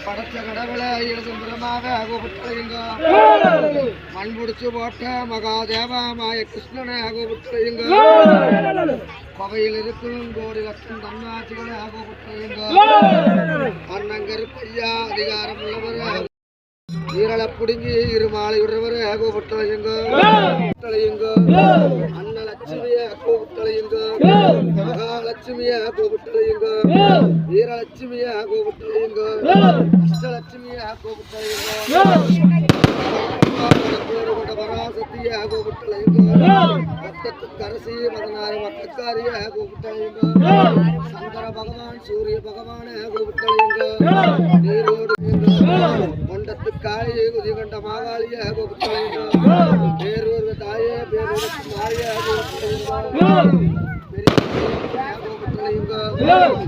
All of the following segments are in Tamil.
படைச்ச கடவுளை எழுதும்புறமாக அகோபுத்தலையுங்க மண் முடிச்சு போட்ட மகாதேவா மாய கிருஷ்ணனை அகோபுத்தலையுங்க கோவையில் இருக்கும் கோடி லட்சம் தன்னாட்சிகளை அகோபுத்தலையுங்க அண்ணங்கருப்பையா அதிகாரம் உள்ளவர் ஈரலை புடுங்கி இருமாலை விடுறவர் அகோபுத்தலையுங்க அன்னலட்சுமிய அகோபுத்தலையுங்க மகாலட்சுமிய அகோபுத்தலையுங்க வீரலட்சுமிய அகோபுத்தலையுங்க அஷ்டலட்சுமிய அகோபுத்தலையுங்க பராசக்திய அகோபுத்தலையுங்க கரசி 16 மக்கக்காரிய அகோபுத்தலையுங்க சங்கர பகவான் சூரிய பகவான அகோபுத்தலையுங்க நீரோடு கொண்டத்து காளியை உதிகண்ட மாகாளிய அகோபுத்தலையுங்க பேரூர் தாயே பேரூர் மாய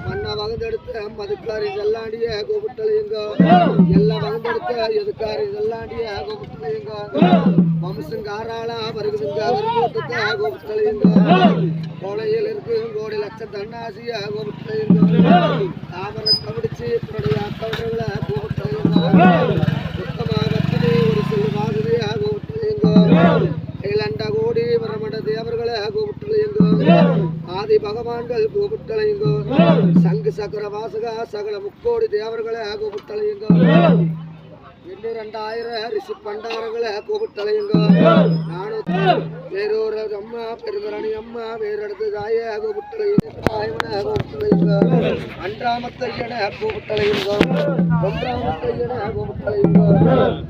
மண்ணா வகுந்தெடுத்த மதுக்காரி செல்லாண்டிய கோபுட்டலையுங்க எல்லாம் வகுந்தெடுத்த எதுக்காரி செல்லாண்டிய கோபுட்டலையுங்க வம்சங்காராளா வருகுதுங்க வருகூட்டத்தை கோபுட்டலையுங்க கோலையில் இருக்கு கோடி லட்சம் தன்னாசிய கோபுட்டலையுங்க தாமரம் கவிடிச்சு தன்னுடைய அக்கவர்களை கோபுட்டலையுங்க உத்தமாகத்திலே ஒரு சில மாதிரி கோபுட்டலையுங்க இளண்ட கோடி வரமட தேவர்களை கோபுட்டலையுங்க ஆதி பகவான்கள் கோபுட்டலையுங்க சங்கு சக்கர வாசகா சகல முக்கோடி தேவர்களை கோபுட்டலையுங்க 2000 ரிஷி பண்டாரங்களை கோபுட்டலையுங்க வேறொரு அம்மா பெருங்கரணி அம்மா வேறெடுத்து தாய கோபுட்டலையுங்க அன்றாமத்தையன கோபுட்டலையுங்க ஒன்றாமத்தையன கோபுட்டலையுங்க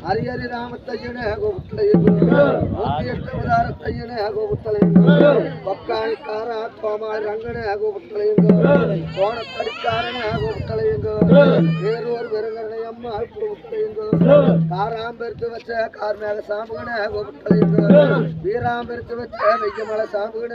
ஹரிஹரி ராமத்தையன கோபுட்டலையுங்க 108 அவதாரத்தையன கோபுட்டலையுங்க பக்காணிக்காரா கோமாளி ரங்கன கோபுட்டலையுங்க கோணத்தடிக்காரன கோபுட்டலையுங்க வேறொரு பெருங்கரணி அம்மா கோபுட்டலையுங்க காராம்பெருத்து வச்ச கார்மேக சாம்புகன கோபுட்டலையுங்க வீராம்பெருத்து வச்ச வெய்யமலை சாம்புகன